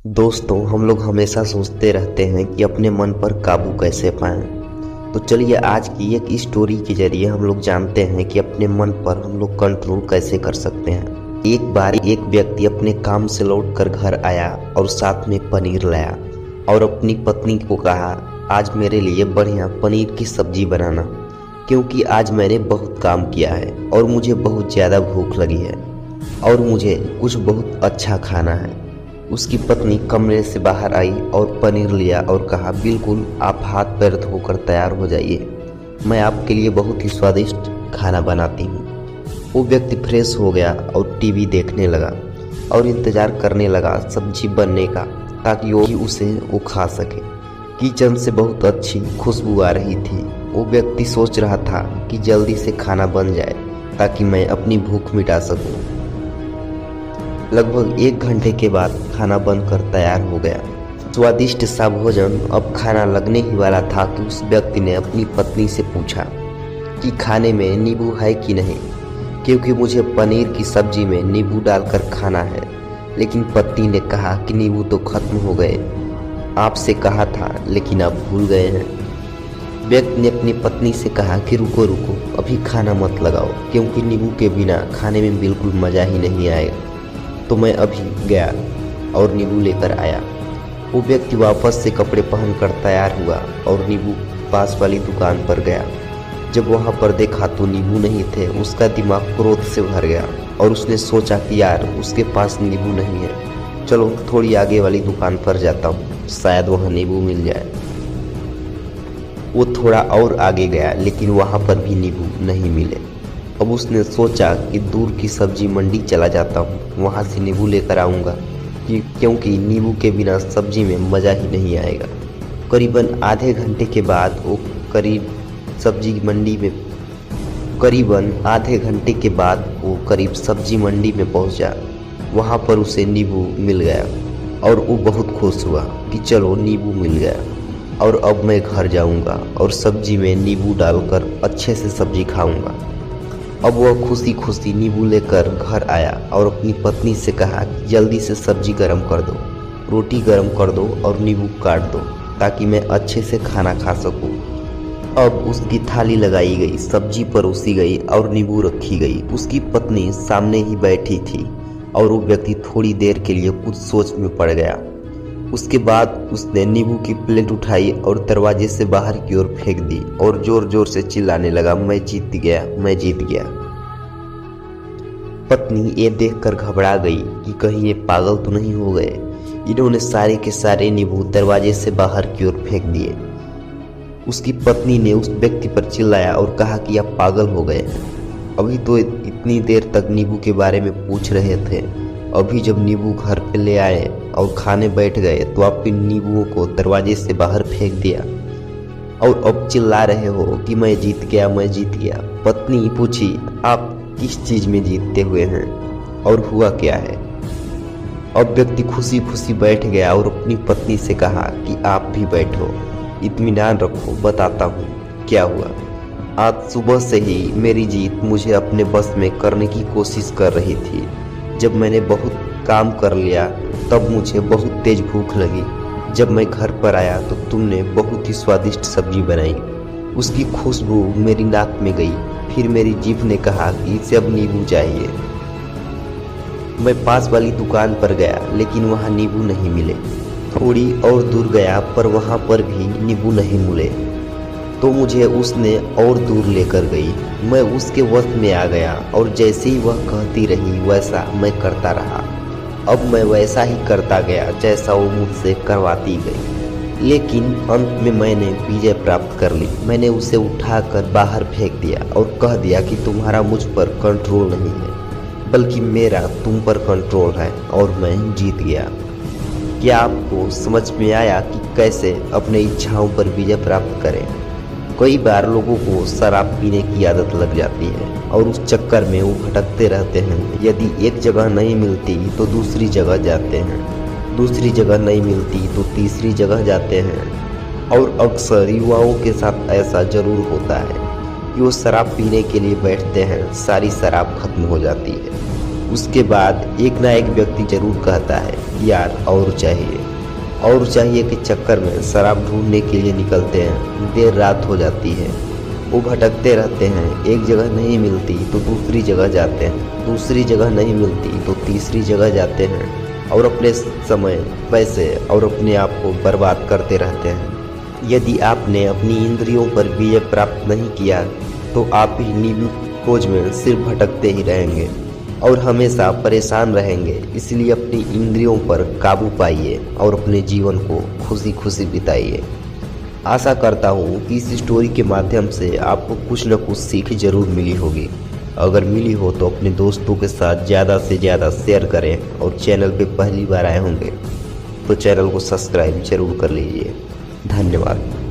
दोस्तों, हम लोग हमेशा सोचते रहते हैं कि अपने मन पर काबू कैसे पाएं। तो चलिए आज की एक स्टोरी के जरिए हम लोग जानते हैं कि अपने मन पर हम लोग कंट्रोल कैसे कर सकते हैं। एक बार एक व्यक्ति अपने काम से लौटकर घर आया और साथ में पनीर लाया और अपनी पत्नी को कहा, आज मेरे लिए बढ़िया पनीर की सब्जी बनाना, क्योंकि आज मैंने बहुत काम किया है और मुझे बहुत ज़्यादा भूख लगी है और मुझे कुछ बहुत अच्छा खाना है। उसकी पत्नी कमरे से बाहर आई और पनीर लिया और कहा, बिल्कुल आप हाथ पैर धोकर तैयार हो जाइए, मैं आपके लिए बहुत ही स्वादिष्ट खाना बनाती हूँ। वो व्यक्ति फ्रेश हो गया और टीवी देखने लगा और इंतज़ार करने लगा सब्जी बनने का, ताकि वो खा सके। किचन से बहुत अच्छी खुशबू आ रही थी। वो व्यक्ति सोच रहा था कि जल्दी से खाना बन जाए ताकि मैं अपनी भूख मिटा सकूं। लगभग 1 घंटे के बाद खाना बनकर तैयार हो गया। स्वादिष्ट सा भोजन अब खाना लगने ही वाला था कि उस व्यक्ति ने अपनी पत्नी से पूछा कि खाने में नींबू है कि नहीं, क्योंकि मुझे पनीर की सब्जी में नींबू डालकर खाना है। लेकिन पत्नी ने कहा कि नींबू तो खत्म हो गए, आपसे कहा था लेकिन आप भूल गए हैं। व्यक्ति ने अपनी पत्नी से कहा कि रुको रुको, अभी खाना मत लगाओ, क्योंकि नींबू के बिना खाने में बिल्कुल मज़ा ही नहीं आएगा। तो मैं अभी गया और नींबू लेकर आया। वो व्यक्ति वापस से कपड़े पहनकर तैयार हुआ और नींबू पास वाली दुकान पर गया। जब वहाँ पर देखा तो नींबू नहीं थे। उसका दिमाग क्रोध से भर गया और उसने सोचा कि यार उसके पास नींबू नहीं है, चलो थोड़ी आगे वाली दुकान पर जाता हूँ, शायद वहाँ नींबू मिल जाए। वो थोड़ा और आगे गया, लेकिन वहाँ पर भी नींबू नहीं मिले। अब उसने सोचा कि दूर की सब्जी मंडी चला जाता हूँ, वहाँ से नींबू लेकर आऊँगा, क्योंकि नींबू के बिना सब्जी में मज़ा ही नहीं आएगा। करीबन आधे घंटे के बाद वो करीब सब्जी मंडी में पहुँचा। वहाँ पर उसे नींबू मिल गया और वो बहुत खुश हुआ कि चलो नींबू मिल गया और अब मैं घर जाऊँगा और सब्जी में नींबू डालकर अच्छे से सब्जी खाऊँगा। अब वह खुशी खुशी नींबू लेकर घर आया और अपनी पत्नी से कहा कि जल्दी से सब्जी गर्म कर दो, रोटी गर्म कर दो और नींबू काट दो, ताकि मैं अच्छे से खाना खा सकूं। अब उसकी थाली लगाई गई, सब्जी परोसी गई और नींबू रखी गई। उसकी पत्नी सामने ही बैठी थी और वो व्यक्ति थोड़ी देर के लिए कुछ सोच में पड़ गया। उसके बाद उसने नींबू की प्लेट उठाई और दरवाजे से बाहर की ओर फेंक दी और जोर जोर से चिल्लाने लगा, मैं जीत गया, मैं जीत गया। पत्नी ये देखकर घबरा गई कि कहीं ये पागल तो नहीं हो गए, इन्होंने सारे के सारे नींबू दरवाजे से बाहर की ओर फेंक दिए। उसकी पत्नी ने उस व्यक्ति पर चिल्लाया और कहा कि आप पागल हो गए हैं, अभी तो इतनी देर तक नींबू के बारे में पूछ रहे थे, अभी जब नींबू घर पे ले आए और खाने बैठ गए तो आप इन नींबुओं को दरवाजे से बाहर फेंक दिया और अब चिल्ला रहे हो कि मैं जीत गया, मैं जीत गया। पत्नी पूछी, आप किस चीज़ में जीतते हुए हैं और हुआ क्या है? अब व्यक्ति खुशी खुशी बैठ गया और अपनी पत्नी से कहा कि आप भी बैठो, इत्मीनान रखो, बताता हूँ क्या हुआ। आज सुबह से ही मेरी जीत मुझे अपने बस में करने की कोशिश कर रही थी। जब मैंने बहुत काम कर लिया तब मुझे बहुत तेज भूख लगी। जब मैं घर पर आया तो तुमने बहुत ही स्वादिष्ट सब्जी बनाई, उसकी खुशबू मेरी नाक में गई। फिर मेरी जीभ ने कहा कि इसे अब नींबू चाहिए। मैं पास वाली दुकान पर गया, लेकिन वहाँ नींबू नहीं मिले। थोड़ी और दूर गया पर वहाँ पर भी नींबू नहीं मिले, तो मुझे उसने और दूर लेकर गई। मैं उसके वश में आ गया और जैसे ही वह कहती रही वैसा मैं करता रहा। अब मैं वैसा ही करता गया जैसा वो मुझसे करवाती गई, लेकिन अंत में मैंने विजय प्राप्त कर ली। मैंने उसे उठाकर बाहर फेंक दिया और कह दिया कि तुम्हारा मुझ पर कंट्रोल नहीं है, बल्कि मेरा तुम पर कंट्रोल है और मैं जीत गया। क्या आपको समझ में आया कि कैसे अपने इच्छाओं पर विजय प्राप्त करें? कई बार लोगों को शराब पीने की आदत लग जाती है और उस चक्कर में वो भटकते रहते हैं। यदि एक जगह नहीं मिलती तो दूसरी जगह जाते हैं, दूसरी जगह नहीं मिलती तो तीसरी जगह जाते हैं। और अक्सर युवाओं के साथ ऐसा ज़रूर होता है कि वो शराब पीने के लिए बैठते हैं, सारी शराब खत्म हो जाती है। उसके बाद एक ना एक व्यक्ति जरूर कहता है यार और चाहिए के चक्कर में शराब ढूंढने के लिए निकलते हैं। देर रात हो जाती है, वो भटकते रहते हैं, एक जगह नहीं मिलती तो दूसरी जगह जाते हैं, दूसरी जगह नहीं मिलती तो तीसरी जगह जाते हैं और अपने समय, पैसे और अपने आप को बर्बाद करते रहते हैं। यदि आपने अपनी इंद्रियों पर विजय प्राप्त नहीं किया तो आप ही नींबू खोज में सिर्फ भटकते ही रहेंगे और हमेशा परेशान रहेंगे। इसलिए अपनी इंद्रियों पर काबू पाइए और अपने जीवन को खुशी खुशी बिताइए। आशा करता हूँ कि इस स्टोरी के माध्यम से आपको कुछ न कुछ सीख जरूर मिली होगी। अगर मिली हो तो अपने दोस्तों के साथ ज़्यादा से ज़्यादा शेयर करें और चैनल पे पहली बार आए होंगे तो चैनल को सब्सक्राइब जरूर कर लीजिए। धन्यवाद।